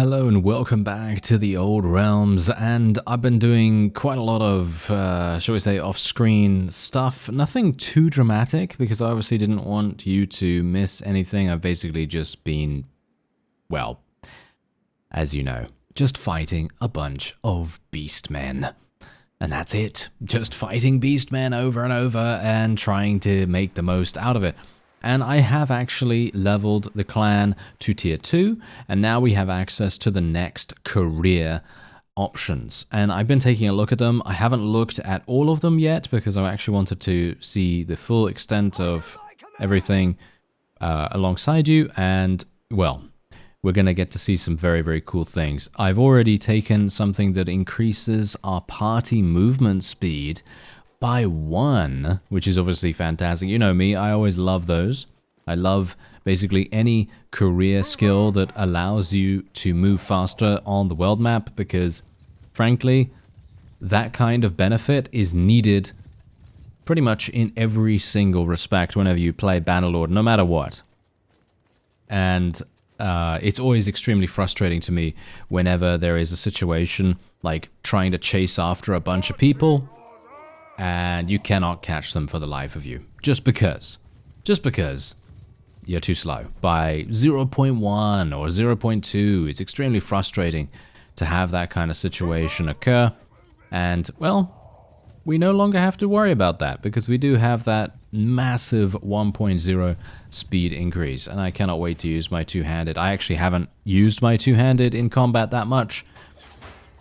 Hello and welcome back to the Old Realms, and I've been doing quite a lot of, shall we say, off-screen stuff. Nothing too dramatic, because I obviously didn't want you to miss anything. I've basically just been, well, as you know, just fighting a bunch of beastmen. And that's it. Just fighting beastmen over and over and trying to make the most out of it. And I have actually leveled the clan to tier 2, and now we have access to the next career options. And I've been taking a look at them. I haven't looked at all of them yet because I actually wanted to see the full extent of everything alongside you. And, well, we're going to get to see some very, very cool things. I've already taken something that increases our party movement speed by 1, which is obviously fantastic. You know me, I always love those. I love basically any career skill that allows you to move faster on the world map because, frankly, that kind of benefit is needed pretty much in every single respect whenever you play Bannerlord, no matter what. And it's always extremely frustrating to me whenever there is a situation like trying to chase after a bunch of people and you cannot catch them for the life of you. Just because you're too slow by 0.1 or 0.2. It's extremely frustrating to have that kind of situation occur. And, well, we no longer have to worry about that because we do have that massive 1.0 speed increase. And I cannot wait to use my two-handed. I actually haven't used my two-handed in combat that much.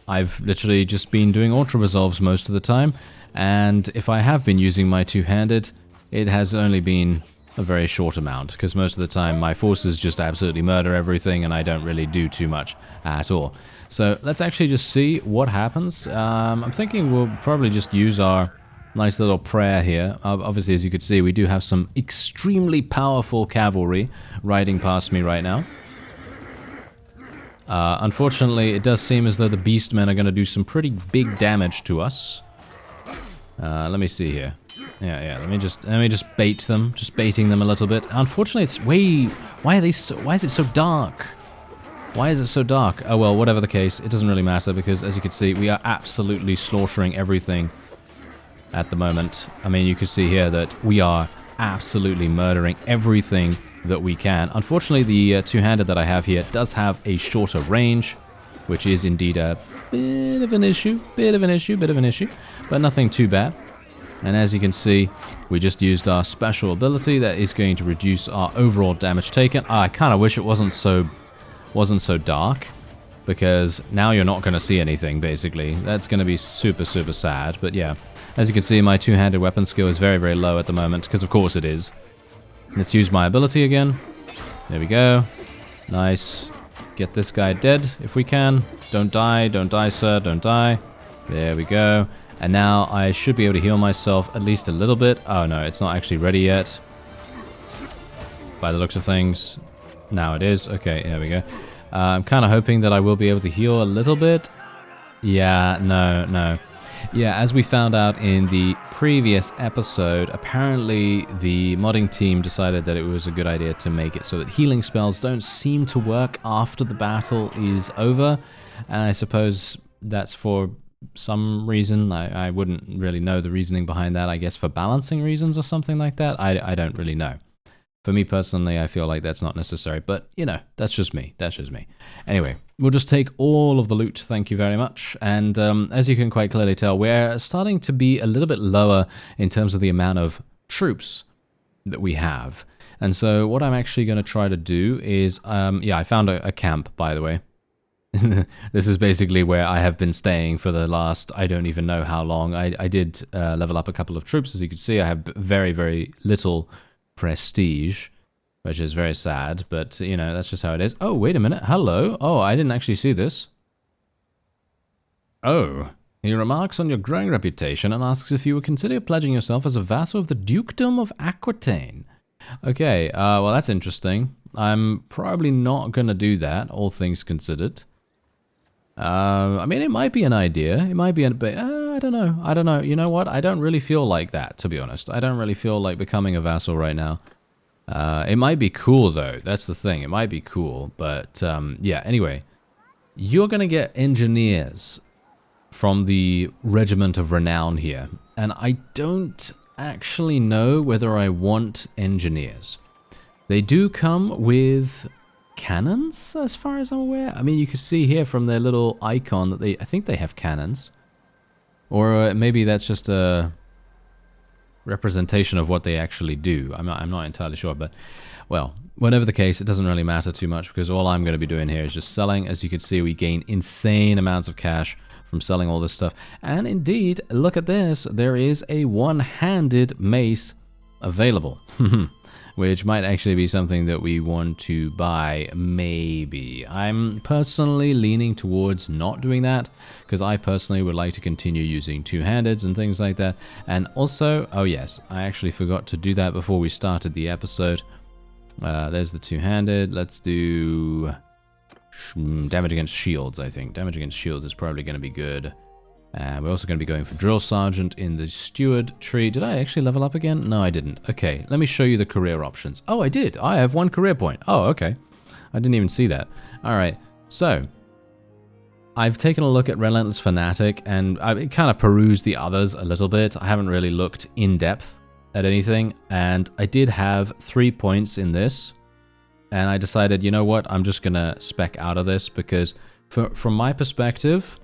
I've literally just been doing ultra resolves most of the time. And if I have been using my two-handed, it has only been a very short amount, because most of the time my forces just absolutely murder everything and I don't really do too much at all. So let's actually just see what happens. I'm thinking we'll probably just use our nice little prayer here. Obviously, as you could see, we do have some extremely powerful cavalry riding past me right now. Unfortunately, it does seem as though the beastmen are going to do some pretty big damage to us. Let me see here. Yeah. Let me just bait them. Just baiting them a little bit. Unfortunately, it's way. Why is it so dark? Why is it so dark? Oh well, whatever the case, it doesn't really matter because, as you can see, we are absolutely slaughtering everything at the moment. I mean, you can see here that we are absolutely murdering everything that we can. Unfortunately, the two-handed that I have here does have a shorter range, which is indeed a bit of an issue, but nothing too bad. And as you can see, we just used our special ability that is going to reduce our overall damage taken. I kind of wish it wasn't so dark, because now you're not going to see anything, basically. That's going to be super, super sad. But yeah, as you can see, my two-handed weapon skill is very, very low at the moment, because of course it is. Let's use my ability again. There we go. Nice. Get this guy dead if we can. Don't die, sir, don't die. There we go. And now I should be able to heal myself at least a little bit. Oh no, it's not actually ready yet. By the looks of things. Now it is. Okay, there we go. I'm kind of hoping that I will be able to heal a little bit. Yeah, no. Yeah, as we found out in the previous episode, apparently the modding team decided that it was a good idea to make it so that healing spells don't seem to work after the battle is over. And I suppose that's for some reason. I wouldn't really know the reasoning behind that. I guess for balancing reasons or something like that. I don't really know. For me personally, I feel like that's not necessary, but you know, that's just me. Anyway, we'll just take all of the loot, thank you very much. And as you can quite clearly tell, we're starting to be a little bit lower in terms of the amount of troops that we have. And so what I'm actually going to try to do is, yeah, I found a camp, by the way. This is basically where I have been staying for the last, I don't even know how long. I did level up a couple of troops. As you can see, I have very, very little prestige, which is very sad, but, you know, that's just how it is. Oh, wait a minute. Hello. Oh, I didn't actually see this. Oh, he remarks on your growing reputation and asks if you would consider pledging yourself as a vassal of the Dukedom of Aquitaine. Okay, well, that's interesting. I'm probably not going to do that, all things considered. I mean, it might be an idea. It might be a bit... I don't know. You know what? I don't really feel like that, to be honest. I don't really feel like becoming a vassal right now. It might be cool, though. That's the thing. It might be cool. But, yeah, anyway. you're going to get engineers from the Regiment of Renown here. And I don't actually know whether I want engineers. They do come with cannons, as far as I'm aware. I mean, you can see here from their little icon that I think they have cannons. Or maybe that's just a representation of what they actually do. I'm not entirely sure, but, well, whatever the case, it doesn't really matter too much because all I'm going to be doing here is just selling. As you can see, we gain insane amounts of cash from selling all this stuff. And indeed, look at this, there is a one-handed mace available, which might actually be something that we want to buy, maybe. I'm personally leaning towards not doing that, because I personally would like to continue using two-handeds and things like that. And also, oh yes, I actually forgot to do that before we started the episode. There's the two-handed. Let's do damage against shields, I think. Damage against shields is probably going to be good. We're also going to be going for Drill Sergeant in the Steward tree. Did I actually level up again? No, I didn't. Okay, let me show you the career options. Oh, I did. I have 1 career point. Oh, okay. I didn't even see that. All right, so I've taken a look at Relentless Fanatic, and I've kind of perused the others a little bit. I haven't really looked in depth at anything, and I did have 3 points in this. And I decided, you know what, I'm just going to spec out of this because from my perspective,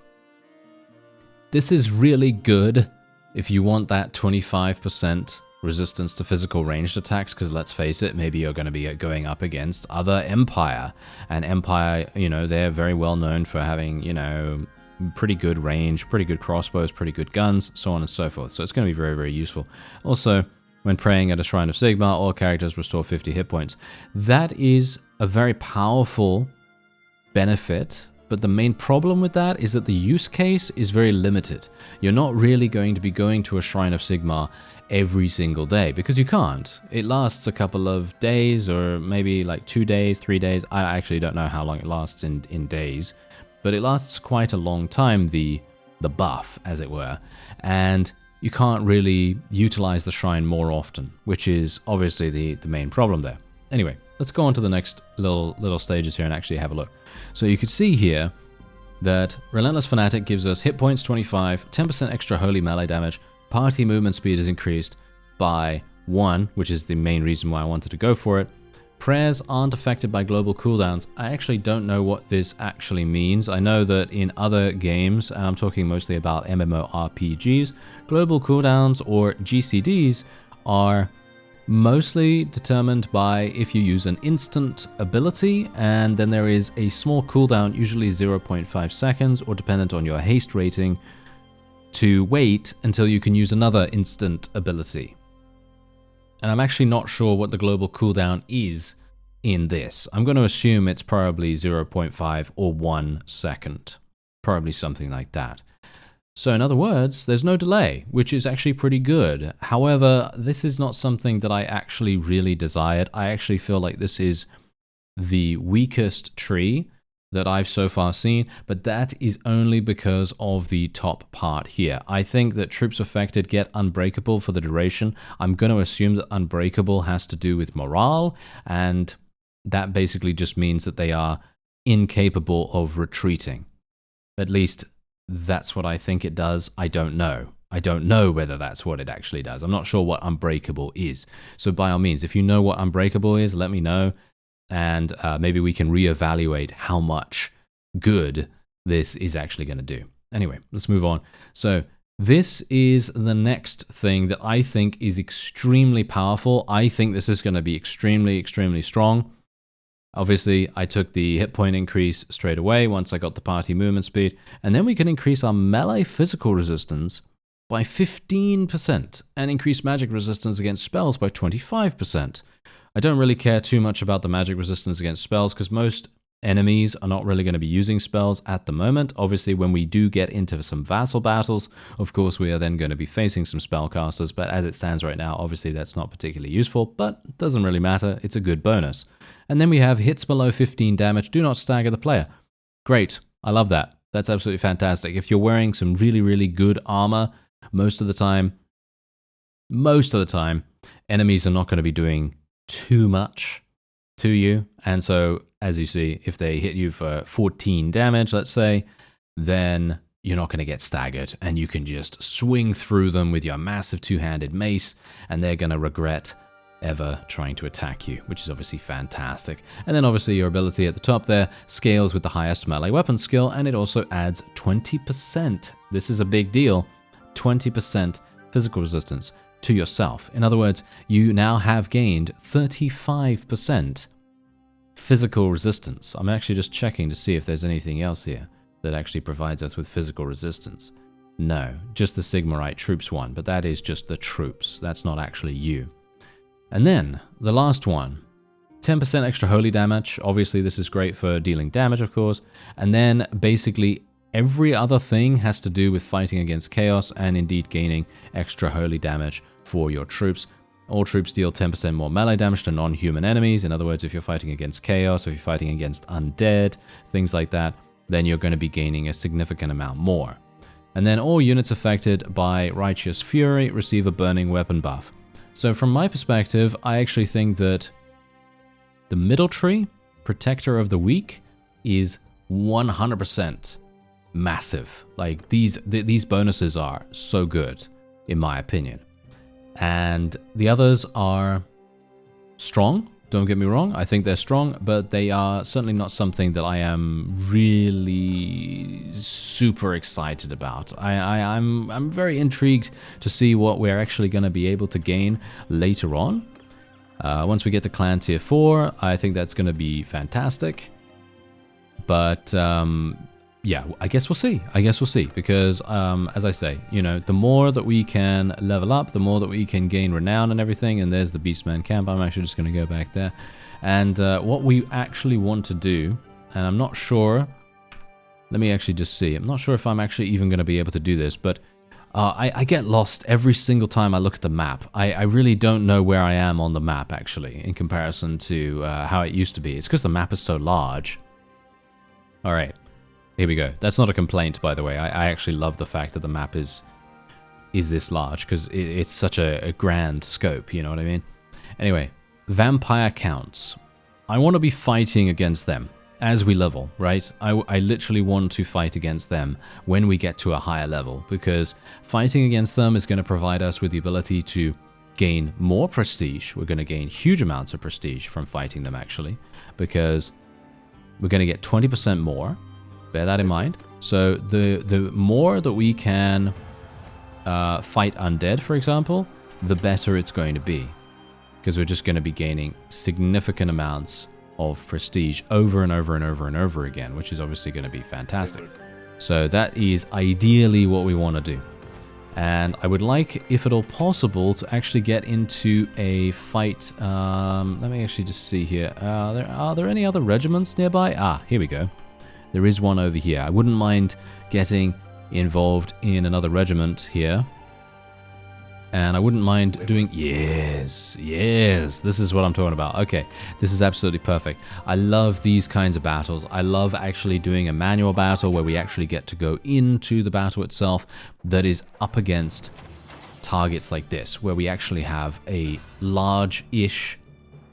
this is really good if you want that 25% resistance to physical ranged attacks, because let's face it, maybe you're going to be going up against other Empire. And Empire, you know, they're very well known for having, you know, pretty good range, pretty good crossbows, pretty good guns, so on and so forth. So it's going to be very, very useful. Also, when praying at a Shrine of Sigmar, all characters restore 50 hit points. That is a very powerful benefit, but the main problem with that is that the use case is very limited. You're not really going to be going to a Shrine of Sigmar every single day, because you can't. It lasts a couple of days, or maybe like 2 days, 3 days. I actually don't know how long it lasts in days, but it lasts quite a long time, the buff, as it were. And you can't really utilize the shrine more often, which is obviously the main problem there. Anyway, let's go on to the next little stages here and actually have a look. So you can see here that Relentless Fanatic gives us hit points 25, 10% extra holy melee damage, party movement speed is increased by 1, which is the main reason why I wanted to go for it. Prayers aren't affected by global cooldowns. I actually don't know what this actually means. I know that in other games, and I'm talking mostly about MMORPGs, global cooldowns, or GCDs, are mostly determined by if you use an instant ability, and then there is a small cooldown, usually 0.5 seconds, or dependent on your haste rating, to wait until you can use another instant ability. And I'm actually not sure what the global cooldown is in this. I'm going to assume it's probably 0.5 or 1 second. Probably something like that. So in other words, there's no delay, which is actually pretty good. However, this is not something that I actually really desired. I actually feel like this is the weakest tree that I've so far seen, but that is only because of the top part here. I think that troops affected get unbreakable for the duration. I'm going to assume that unbreakable has to do with morale, and that basically just means that they are incapable of retreating. At least that's what I think it does. I don't know. I don't know whether that's what it actually does. I'm not sure what unbreakable is. So by all means, if you know what unbreakable is, let me know. And maybe we can reevaluate how much good this is actually going to do. Anyway, let's move on. So this is the next thing that I think is extremely powerful. I think this is going to be extremely, extremely strong. Obviously, I took the hit point increase straight away once I got the party movement speed. And then we can increase our melee physical resistance by 15% and increase magic resistance against spells by 25%. I don't really care too much about the magic resistance against spells because most enemies are not really going to be using spells at the moment. Obviously, when we do get into some vassal battles, of course, we are then going to be facing some spellcasters, but as it stands right now, obviously that's not particularly useful, but it doesn't really matter. It's a good bonus. And then we have hits below 15 damage, do not stagger the player. Great. I love that. That's absolutely fantastic. If you're wearing some really, really good armor, most of the time, enemies are not going to be doing too much to you. And so, as you see, if they hit you for 14 damage, let's say, then you're not going to get staggered, and you can just swing through them with your massive two-handed mace, and they're going to regret ever trying to attack you, which is obviously fantastic. And then obviously your ability at the top there scales with the highest melee weapon skill, and it also adds 20%. This is a big deal. 20% physical resistance to yourself. In other words, you now have gained 35% physical resistance. I'm actually just checking to see if there's anything else here that actually provides us with physical resistance. No, just the Sigmarite troops one, but that is just the troops. That's not actually you. And then the last one, 10% extra holy damage. Obviously, this is great for dealing damage, of course. And then basically every other thing has to do with fighting against chaos and indeed gaining extra holy damage for your troops. All troops deal 10% more melee damage to non-human enemies. In other words, if you're fighting against chaos, or if you're fighting against undead, things like that, then you're going to be gaining a significant amount more. And then all units affected by Righteous Fury receive a burning weapon buff. So from my perspective, I actually think that the middle tree, Protector of the Weak, is 100% massive. Like these bonuses are so good, in my opinion. And the others are strong, don't get me wrong. I think they're strong, but they are certainly not something that I am really super excited about. I'm very intrigued to see what we're actually going to be able to gain later on. Once we get to Clan Tier 4, I think that's going to be fantastic. But yeah, I guess we'll see. Because as I say, you know, the more that we can level up, the more that we can gain renown and everything. And there's the Beastman camp. I'm actually just going to go back there. And what we actually want to do, and I'm not sure, let me actually just see. I'm not sure if I'm actually even going to be able to do this, but I get lost every single time I look at the map. I really don't know where I am on the map, actually, in comparison to how it used to be. It's because the map is so large. All right. Here we go. That's not a complaint, by the way. I actually love the fact that the map is this large, because it's such a grand scope, you know what I mean? Anyway, vampire counts. I want to be fighting against them as we level, right? I literally want to fight against them when we get to a higher level, because fighting against them is going to provide us with the ability to gain more prestige. We're going to gain huge amounts of prestige from fighting them, actually, because we're going to get 20% more. Bear that in mind. So the more that we can fight undead, for example, the better it's going to be, because we're just going to be gaining significant amounts of prestige over and over and over and over again, which is obviously going to be fantastic. So that is ideally what we want to do. And I would like, if at all possible, to actually get into a fight. Let me actually just see here. Are there any other regiments nearby? Ah, here we go. There is one over here. I wouldn't mind getting involved in another regiment here. And I wouldn't mind doing... Yes, this is what I'm talking about. Okay, this is absolutely perfect. I love these kinds of battles. I love actually doing a manual battle where we actually get to go into the battle itself that is up against targets like this, where we actually have a large-ish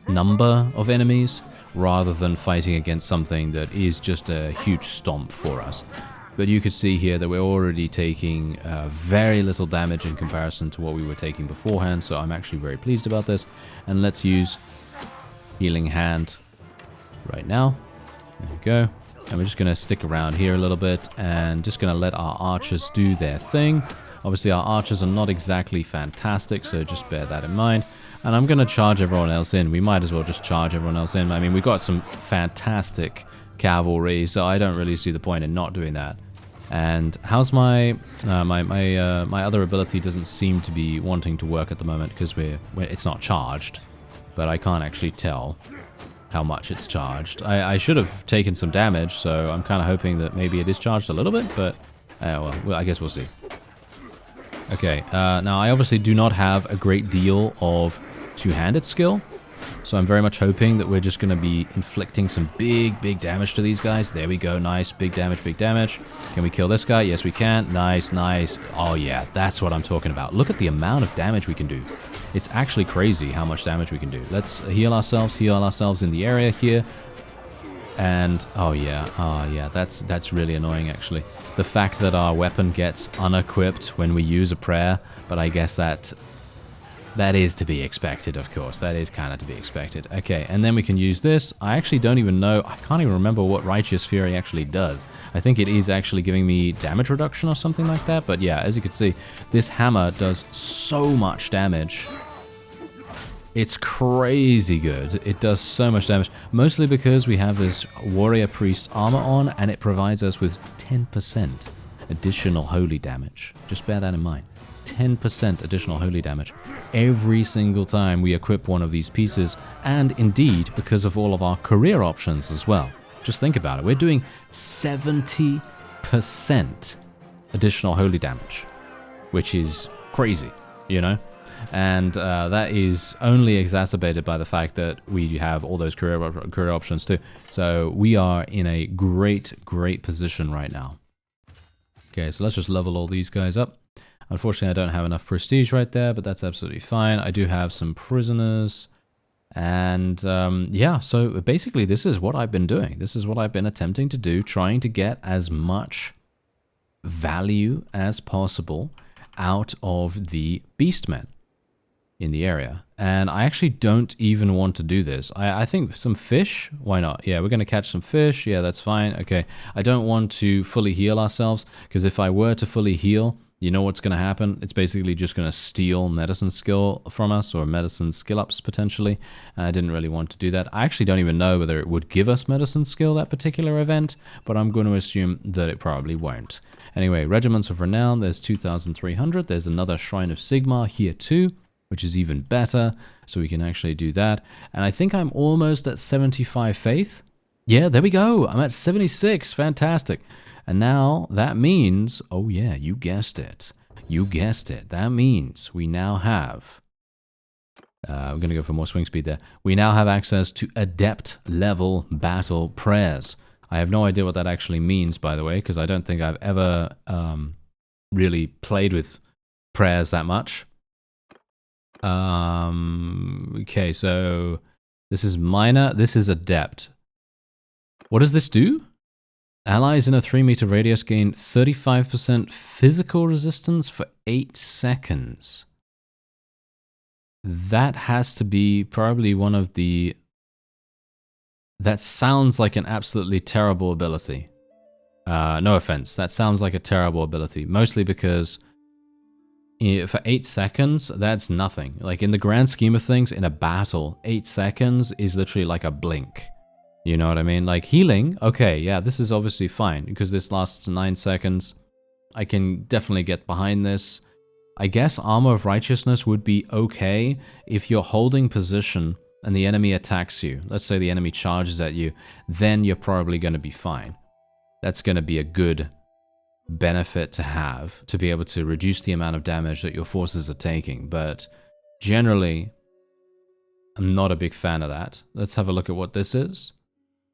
number of enemies, rather than fighting against something that is just a huge stomp for us. But you could see here that we're already taking very little damage in comparison to what we were taking beforehand, so I'm actually very pleased about this. And let's use Healing Hand right now. There we go. And we're just going to stick around here a little bit and just going to let our archers do their thing. Obviously our archers are not exactly fantastic, so just bear that in mind. And I'm going to charge everyone else in. We might as well just charge everyone else in. I mean, we've got some fantastic cavalry, so I don't really see the point in not doing that. And how's my my other ability doesn't seem to be wanting to work at the moment because it's not charged, but I can't actually tell how much it's charged. I should have taken some damage, so I'm kind of hoping that maybe it is charged a little bit, but well, I guess we'll see. Okay, now I obviously do not have a great deal of two-handed skill, so I'm very much hoping that we're just going to be inflicting some big damage to these guys. There we go, nice, big damage. Can we kill this guy? Yes, we can. Nice. Oh yeah, that's what I'm talking about. Look at the amount of damage we can do. It's actually crazy how much damage we can do. Let's heal ourselves in the area here. And, oh yeah, that's really annoying actually. The fact that our weapon gets unequipped when we use a prayer, but I guess that is to be expected, of course. That is kind of to be expected. Okay, and then we can use this. I actually don't even know. I can't even remember what Righteous Fury actually does. I think it is actually giving me damage reduction or something like that. But yeah, as you can see, this hammer does so much damage. It's crazy good. It does so much damage. Mostly because we have this Warrior Priest armor on, and it provides us with 10% additional holy damage. Just bear that in mind. 10% additional holy damage every single time we equip one of these pieces, and indeed because of all of our career options as well. Just think about it. We're doing 70% additional holy damage, which is crazy, you know? And that is only exacerbated by the fact that we have all those career options too. So we are in a great position right now. Okay, so let's just level all these guys up. Unfortunately, I don't have enough prestige right there, but that's absolutely fine. I do have some prisoners. And yeah, so basically this is what I've been doing. This is what I've been attempting to do, trying to get as much value as possible out of the beastmen in the area. And I actually don't even want to do this. I think some fish, why not? Yeah, we're going to catch some fish. Yeah, that's fine. Okay, I don't want to fully heal ourselves, because if I were to fully heal, you know what's going to happen? It's basically just going to steal medicine skill from us, or medicine skill ups potentially. I didn't really want to do that. I actually don't even know whether it would give us medicine skill, that particular event, but I'm going to assume that it probably won't. Anyway, Regiments of Renown, there's 2,300. There's another Shrine of Sigmar here too, which is even better, so we can actually do that. And I think I'm almost at 75 faith. Yeah, there we go. I'm at 76. Fantastic. And now that means, oh yeah, you guessed it. You guessed it. That means we now have, we're going to go for more swing speed there. We now have access to adept level battle prayers. I have no idea what that actually means, by the way, because I don't think I've ever really played with prayers that much. Okay, so this is minor, this is adept. What does this do? Allies in a 3-meter radius gain 35% physical resistance for 8 seconds. That has to be probably one of the... That sounds like an absolutely terrible ability. No offense, that sounds like a terrible ability. Mostly because for 8 seconds, that's nothing. Like in the grand scheme of things, in a battle, 8 seconds is literally like a blink. You know what I mean? Like healing, okay, yeah, this is obviously fine because this lasts 9 seconds. I can definitely get behind this. I guess Armor of Righteousness would be okay if you're holding position and the enemy attacks you. Let's say the enemy charges at you, then you're probably going to be fine. That's going to be a good benefit to have, to be able to reduce the amount of damage that your forces are taking. But generally, I'm not a big fan of that. Let's have a look at what this is.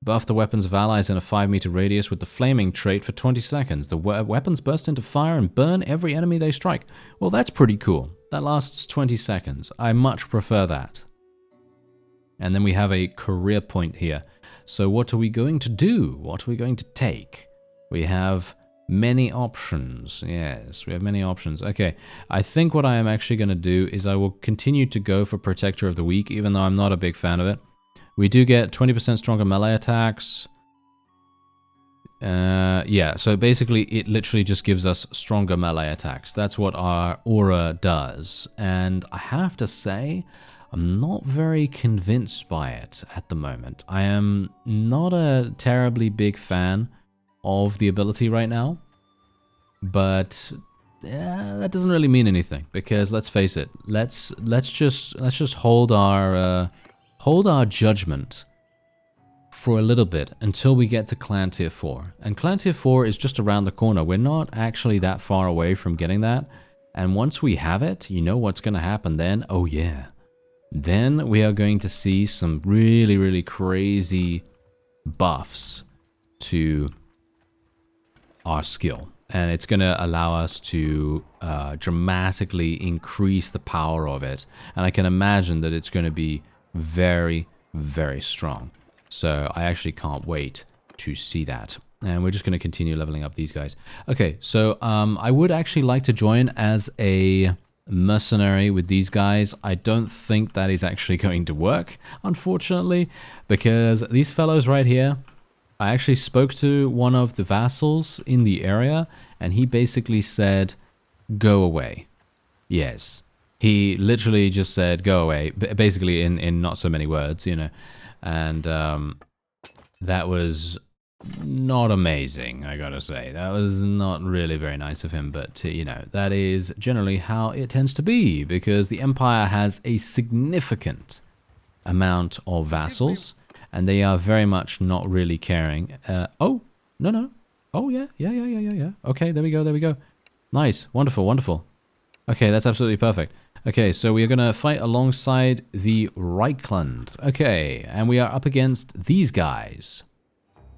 Buff the weapons of allies in a 5-meter radius with the flaming trait for 20 seconds. The weapons burst into fire and burn every enemy they strike. Well, that's pretty cool. That lasts 20 seconds. I much prefer that. And then we have a career point here. So what are we going to do? What are we going to take? We have many options. Yes, we have many options. Okay, I think what I am actually going to do is I will continue to go for Protector of the Weak, even though I'm not a big fan of it. We do get 20% stronger melee attacks. Yeah, so basically it literally just gives us stronger melee attacks. That's what our aura does. And I have to say, I'm not very convinced by it at the moment. I am not a terribly big fan of the ability right now. But that doesn't really mean anything, because let's face it, let's just hold our judgment for a little bit until we get to Clan Tier 4. And Clan Tier 4 is just around the corner. We're not actually that far away from getting that. And once we have it, you know what's going to happen then? Oh yeah. Then we are going to see some really, really crazy buffs to our skill. and it's going to allow us to dramatically increase the power of it. And I can imagine that it's going to be very, very strong. So I actually can't wait to see that. And we're just going to continue leveling up these guys. Okay, so I would actually like to join as a mercenary with these guys. I don't think that is actually going to work, unfortunately, because these fellows right here, I actually spoke to one of the vassals in the area, and he basically said, go away. Yes. He literally just said, go away, basically in not so many words, you know. And that was not amazing, I gotta say. That was not really very nice of him, but, you know, that is generally how it tends to be, because the Empire has a significant amount of vassals, and they are very much not really caring. Oh, no. Oh, yeah. Okay, there we go. Nice, wonderful. Okay, that's absolutely perfect. Okay, so we are going to fight alongside the Reichland. Okay, and we are up against these guys.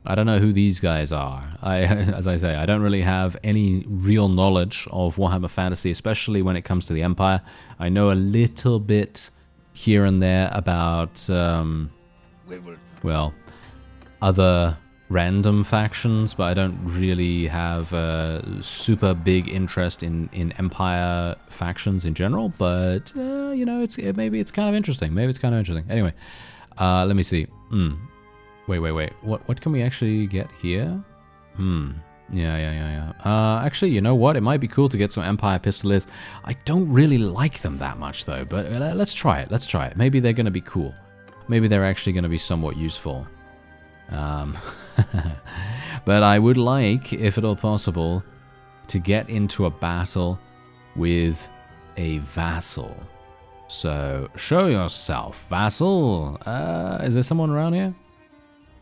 I don't know who these guys are. As I say, I don't really have any real knowledge of Warhammer Fantasy, especially when it comes to the Empire. I know a little bit here and there about, well, other random factions, but I don't really have a super big interest in Empire factions in general. But you know, maybe it's kind of interesting. Anyway, let me see. Wait. What can we actually get here? Yeah. Actually, you know what? It might be cool to get some Empire Pistoliers. I don't really like them that much, though. But let's try it. Maybe they're going to be cool. Maybe they're actually going to be somewhat useful. But I would like, if at all possible, to get into a battle with a vassal. So, show yourself, vassal. Is there someone around here?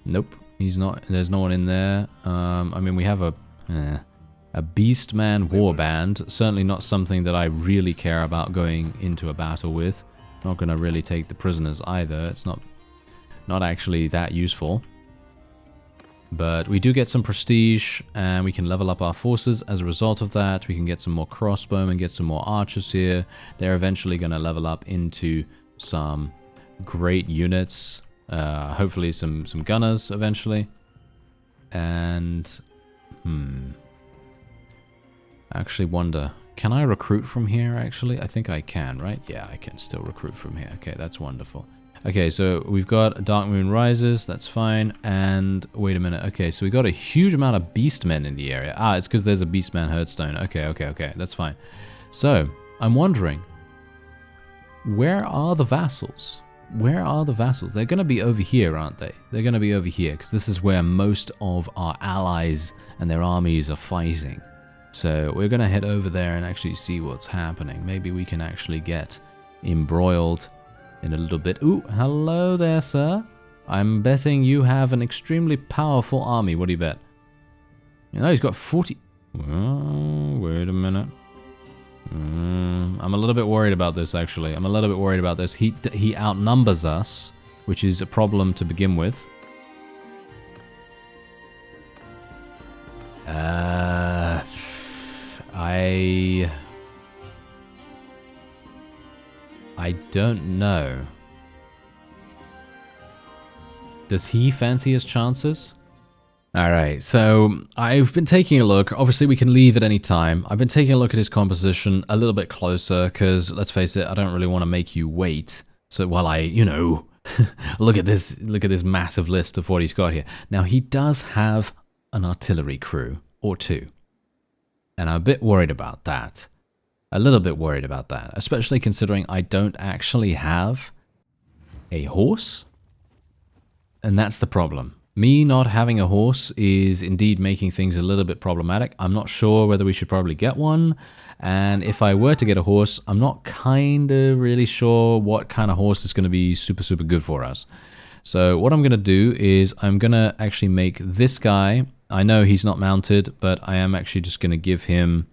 Nope, he's not. There's no one in there. I mean, we have a Beastman warband. Certainly not something that I really care about going into a battle with. Not going to really take the prisoners either. It's not actually that useful. But we do get some prestige, and we can level up our forces as a result of that. We can get some more crossbowmen, get some more archers here. They're eventually going to level up into some great units. Hopefully some gunners eventually. And, I actually wonder, can I recruit from here actually? I think I can, right? Yeah, I can still recruit from here. Okay, that's wonderful. Okay, so we've got Dark Moon Rises, that's fine. And wait a minute. Okay, so we got a huge amount of beastmen in the area. Ah, it's because there's a beastman herdstone. Okay, that's fine. So, I'm wondering, where are the vassals? Where are the vassals? They're going to be over here, aren't they? They're going to be over here, because this is where most of our allies and their armies are fighting. So we're going to head over there and actually see what's happening. Maybe we can actually get embroiled in a little bit. Ooh, hello there, sir. I'm betting you have an extremely powerful army. What do you bet? You know, he's got 40... Oh, wait a minute. I'm a little bit worried about this, actually. I'm a little bit worried about this. He outnumbers us, which is a problem to begin with. I don't know. Does he fancy his chances? Alright, so I've been taking a look. Obviously, we can leave at any time. I've been taking a look at his composition a little bit closer, because, let's face it, I don't really want to make you wait. So while I, you know, look at this massive list of what he's got here. Now, he does have an artillery crew, or two. And I'm a bit worried about that. A little bit worried about that, especially considering I don't actually have a horse. And that's the problem. Me not having a horse is indeed making things a little bit problematic. I'm not sure whether we should probably get one. And if I were to get a horse, I'm not kind of really sure what kind of horse is going to be super, super good for us. So what I'm going to do is I'm going to actually make this guy... I know he's not mounted, but I am actually just going to give him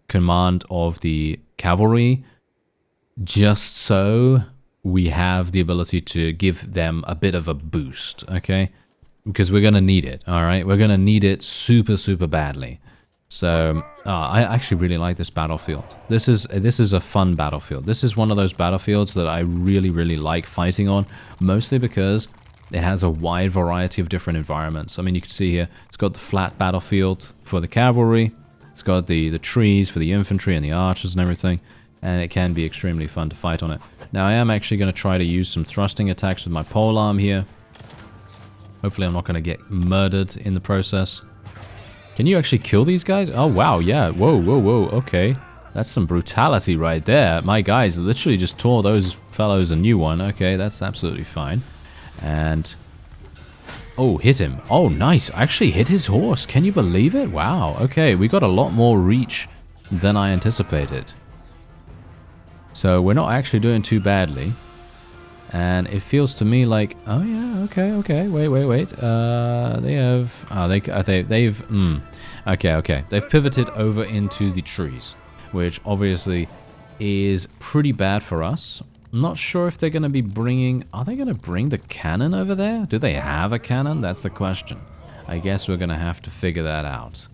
command of the cavalry, just so we have the ability to give them a bit of a boost, okay? because we're going to need it, all right? We're going to need it super, super badly. So, I actually really like this battlefield. This is a fun battlefield. This is one of those battlefields that I really, really like fighting on, mostly because it has a wide variety of different environments. I mean, you can see here, it's got the flat battlefield for the cavalry. It's got the trees for the infantry and the archers and everything. And it can be extremely fun to fight on it. Now, I am actually going to try to use some thrusting attacks with my polearm here. Hopefully, I'm not going to get murdered in the process. Can you actually kill these guys? Oh, wow, yeah. Whoa, whoa, whoa. Okay. That's some brutality right there. My guys literally just tore those fellows a new one. Okay, that's absolutely fine. And... oh, hit him. Oh, nice. I actually hit his horse. Can you believe it? Wow. Okay, we got a lot more reach than I anticipated. So we're not actually doing too badly. And it feels to me like, oh yeah, okay, wait. They have, okay. They've pivoted over into the trees, which obviously is pretty bad for us. I'm not sure if they're going to be bringing, are they going to bring the cannon over there? Do they have a cannon? That's the question. I guess we're going to have to figure that out.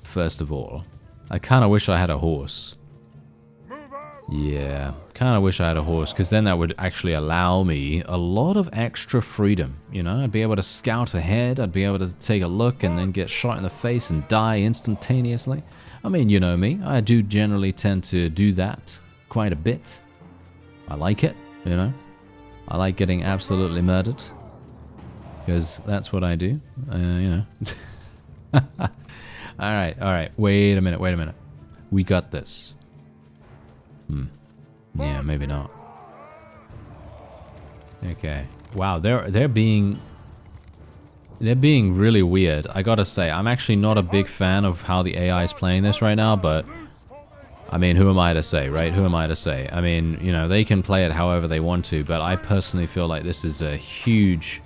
First of all, I kind of wish I had a horse. Yeah, kind of wish I had a horse, because then that would actually allow me a lot of extra freedom, you know? I'd be able to scout ahead, I'd be able to take a look and then get shot in the face and die instantaneously. I mean, you know me, I do generally tend to do that quite a bit. I like it, you know? I like getting absolutely murdered, because that's what I do, you know? Alright, wait a minute. We got this. Yeah, maybe not. Okay. Wow, they're being really weird. I gotta say, I'm actually not a big fan of how the AI is playing this right now, but I mean, who am I to say, right? Who am I to say? I mean, you know, they can play it however they want to, but I personally feel like this is a huge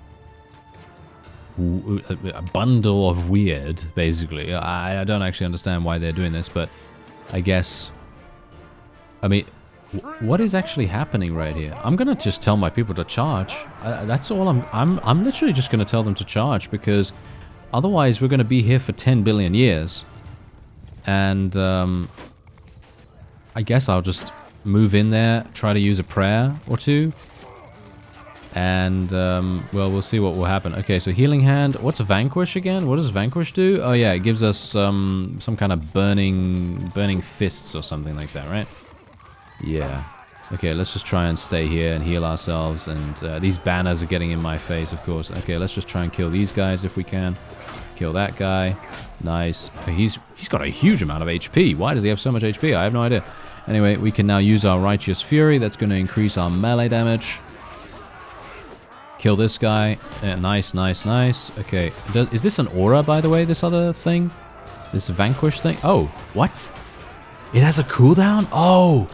a bundle of weird, basically. I don't actually understand why they're doing this, but I guess... I mean, what is actually happening right here? I'm gonna just tell my people to charge. That's all I'm literally just gonna tell them to charge, because otherwise we're gonna be here for 10 billion years. And I guess I'll just move in there, try to use a prayer or two. And, well, we'll see what will happen. Okay, so Healing Hand. What's a Vanquish again? What does Vanquish do? Oh yeah, it gives us some kind of burning fists or something like that, right? Yeah. Okay, let's just try and stay here and heal ourselves. And these banners are getting in my face, of course. Okay, let's just try and kill these guys if we can. Kill that guy. Nice. He's got a huge amount of HP. Why does he have so much HP? I have no idea. Anyway, we can now use our Righteous Fury. That's going to increase our melee damage. Kill this guy. Nice. Okay. Is this an aura, by the way, this other thing? This Vanquish thing? Oh, what? It has a cooldown? Oh!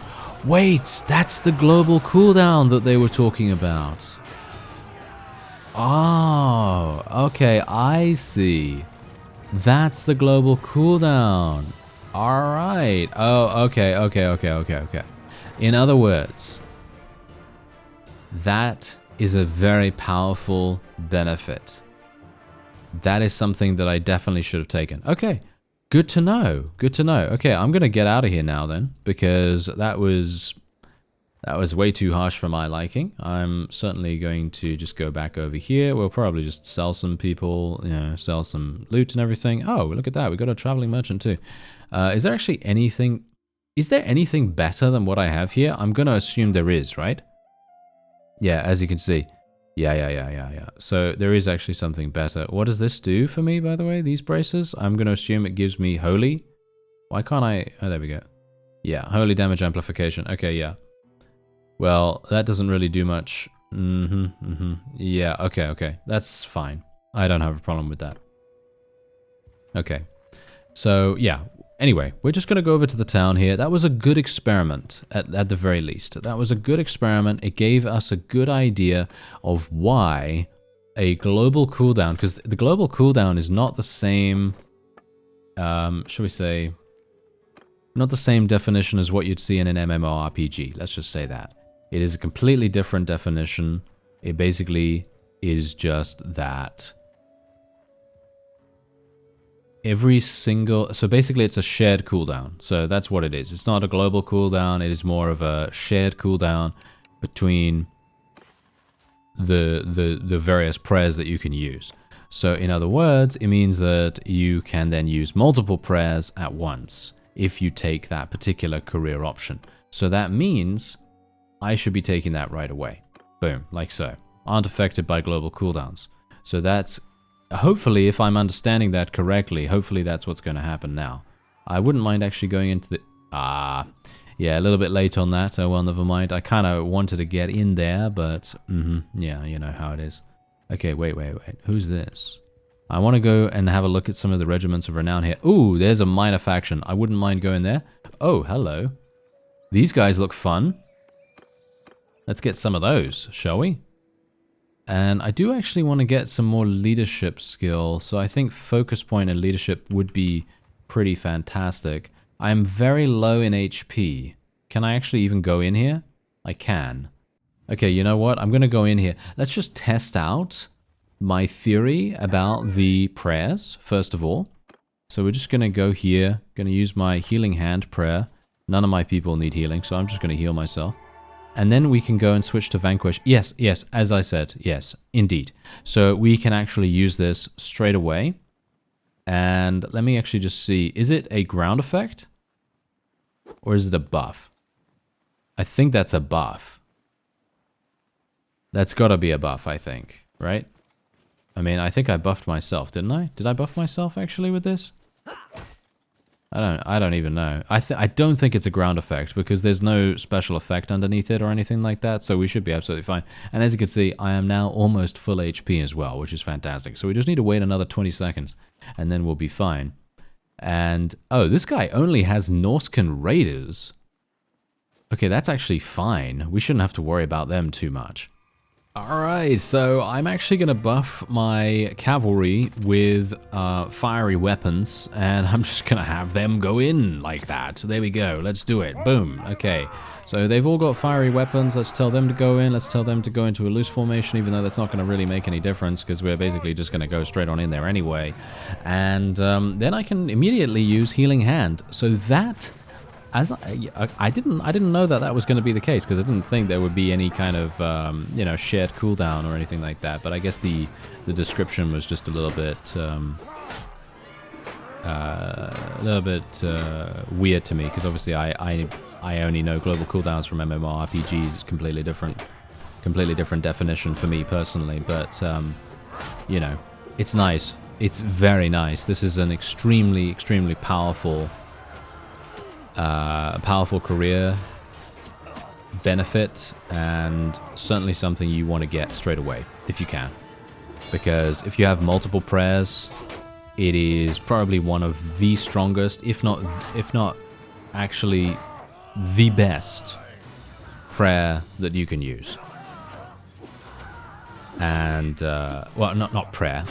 Wait, that's the global cooldown that they were talking about. Oh, okay, I see. That's the global cooldown. Alright. Oh, okay. In other words, that is a very powerful benefit. That is something that I definitely should have taken. Okay. Good to know. Okay, I'm going to get out of here now then, because that was way too harsh for my liking. I'm certainly going to just go back over here. We'll probably just sell some people, you know, sell some loot and everything. Oh, look at that. We got a traveling merchant too. Is there actually anything... Is there anything better than what I have here? I'm going to assume there is, right? Yeah, as you can see. Yeah. So there is actually something better. What does this do for me, by the way, these braces? I'm going to assume it gives me holy. Why can't I... Oh, there we go. Yeah, holy damage amplification. Okay, yeah. Well, that doesn't really do much. Yeah, okay. That's fine. I don't have a problem with that. Okay. So, yeah. Anyway, we're just going to go over to the town here. That was a good experiment, at the very least. That was a good experiment. It gave us a good idea of why a global cooldown, because the global cooldown is not the same, shall we say, not the same definition as what you'd see in an MMORPG. Let's just say that. It is a completely different definition. It basically is just that every single... So basically it's a shared cooldown. So that's what it is. It's not a global cooldown. It is more of a shared cooldown between the various prayers that you can use. So in other words, it means that you can then use multiple prayers at once if you take that particular career option. So that means I should be taking that right away. Boom, like so. Aren't affected by global cooldowns. So that's, hopefully, if I'm understanding that correctly, hopefully that's what's going to happen now. I wouldn't mind actually going into the... yeah, a little bit late on that. Oh, well, never mind. I kind of wanted to get in there, but... yeah, you know how it is. Okay, wait. Who's this? I want to go and have a look at some of the regiments of renown here. Ooh, there's a minor faction. I wouldn't mind going there. Oh, hello. These guys look fun. Let's get some of those, shall we? And I do actually want to get some more leadership skill. So I think focus point and leadership would be pretty fantastic. I'm very low in HP. Can I actually even go in here? I can. Okay, you know what? I'm going to go in here. Let's just test out my theory about the prayers, first of all. So we're just going to go here. Going to use my healing hand prayer. None of my people need healing, so I'm just going to heal myself. And then we can go and switch to Vanquish. Yes, as I said, yes, indeed. So we can actually use this straight away. And let me actually just see. Is it a ground effect? Or is it a buff? I think that's a buff. That's got to be a buff, I think, right? I mean, I think I buffed myself, didn't I? Did I buff myself actually with this? I don't even know. I don't think it's a ground effect because there's no special effect underneath it or anything like that, so we should be absolutely fine. And as you can see, I am now almost full HP as well, which is fantastic. So we just need to wait another 20 seconds and then we'll be fine. And oh, this guy only has Norscan Raiders. Okay, that's actually fine. We shouldn't have to worry about them too much. Alright, so I'm actually going to buff my cavalry with fiery weapons, and I'm just going to have them go in like that. So there we go, let's do it. Boom. Okay, so they've all got fiery weapons. Let's tell them to go in. Let's tell them to go into a loose formation, even though that's not going to really make any difference, because we're basically just going to go straight on in there anyway. And then I can immediately use Healing Hand. So that... As I didn't know that was going to be the case because I didn't think there would be any kind of you know, shared cooldown or anything like that. But I guess the description was just a little bit weird to me because obviously I only know global cooldowns from MMORPGs. It's completely different definition for me personally. But you know, it's nice. It's very nice. This is an extremely powerful. Powerful career benefit, and certainly something you want to get straight away if you can, because if you have multiple prayers, it is probably one of the strongest, if not actually the best prayer that you can use. And well, not prayer,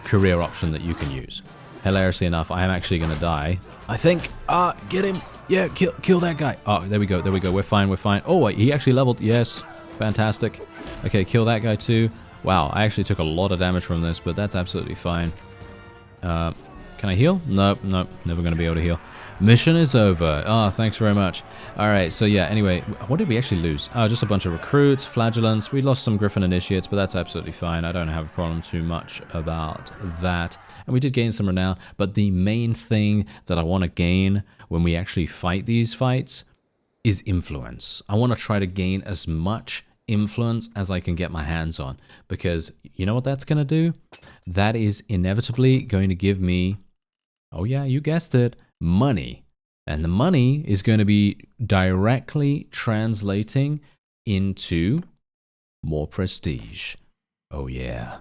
career option that you can use. Hilariously enough, I am actually going to die. I think. Get him. Yeah, kill that guy. Oh, there we go. We're fine. Oh, wait, he actually leveled. Yes. Fantastic. Okay, kill that guy too. Wow, I actually took a lot of damage from this, but that's absolutely fine. Can I heal? Nope. Never going to be able to heal. Mission is over. Oh, thanks very much. Alright, so yeah, anyway, what did we actually lose? Oh, just a bunch of recruits, flagellants. We lost some Griffin initiates, but that's absolutely fine. I don't have a problem too much about that. And we did gain some renown, but the main thing that I want to gain when we actually fight these fights is influence. I want to try to gain as much influence as I can get my hands on, because you know what that's going to do? That is inevitably going to give me, oh yeah, you guessed it, money. And the money is going to be directly translating into more prestige. Oh yeah.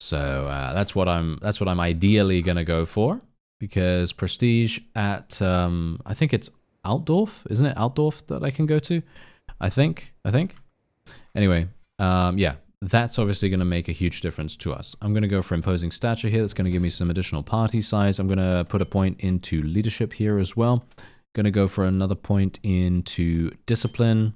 So that's what I'm ideally going to go for, because prestige at I think it's Altdorf, isn't it? Altdorf that I can go to, I think. Anyway, yeah, that's obviously going to make a huge difference to us. I'm going to go for imposing stature here. That's going to give me some additional party size. I'm going to put a point into leadership here as well. Going to go for another point into discipline.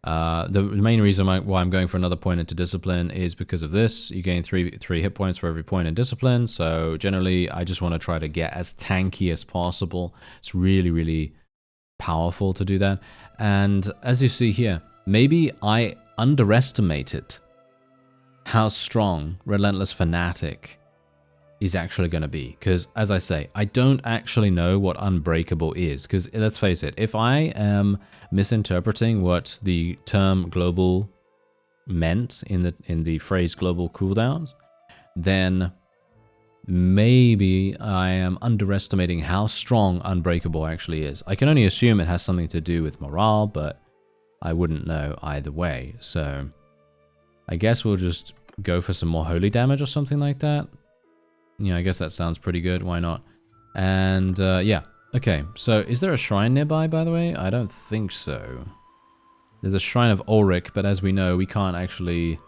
The main reason why I'm going for another point into discipline is because of this. You gain three hit points for every point in discipline. So generally, I just want to try to get as tanky as possible. It's really, really powerful to do that. And as you see here, maybe I underestimated how strong Relentless Fanatic is actually going to be. Because, as I say, I don't actually know what Unbreakable is. Because, let's face it, if I am misinterpreting what the term global meant in the phrase global cooldowns, then maybe I am underestimating how strong Unbreakable actually is. I can only assume it has something to do with morale, but I wouldn't know either way. So I guess we'll just go for some more holy damage or something like that. Yeah, I guess that sounds pretty good. Why not? And yeah, okay. So is there a shrine nearby, by the way? I don't think so. There's a shrine of Ulrich, but as we know, we can't actually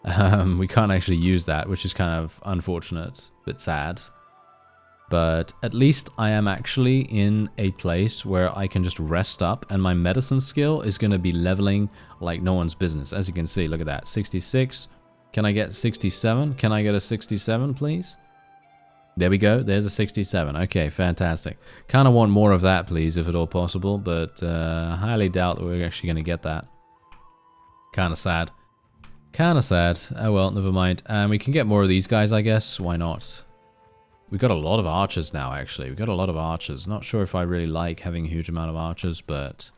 use that, which is kind of unfortunate, but sad. But at least I am actually in a place where I can just rest up, and my medicine skill is going to be leveling like no one's business. As you can see, look at that, 66. Can I get 67? Can I get a 67, please? There we go. There's a 67. Okay, fantastic. Kind of want more of that, please, if at all possible, but highly doubt that we're actually going to get that. Kind of sad. Kind of sad. Oh well, never mind. We can get more of these guys, I guess. Why not? We've got a lot of archers now, actually. We've got a lot of archers. Not sure if I really like having a huge amount of archers, but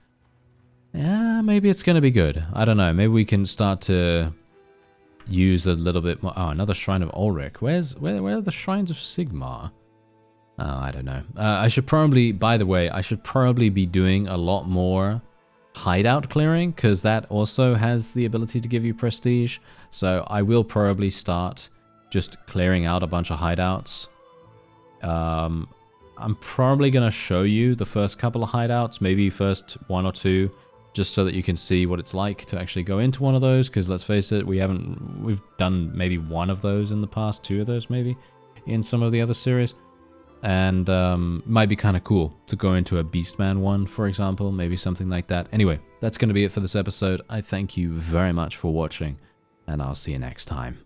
yeah, maybe it's going to be good. I don't know. Maybe we can start to use a little bit more. Oh, another shrine of Ulrich. Where are the shrines of Sigmar? Oh, I don't know. I should probably, by the way, I should probably be doing a lot more hideout clearing, because that also has the ability to give you prestige. So I will probably start just clearing out a bunch of hideouts. I'm probably going to show you the first couple of hideouts, maybe first one or two, just so that you can see what it's like to actually go into one of those, because let's face it, we've done maybe one of those in the past, two of those maybe, in some of the other series. And might be kind of cool to go into a Beastman one, for example, maybe something like that. Anyway, that's going to be it for this episode. I thank you very much for watching, and I'll see you next time.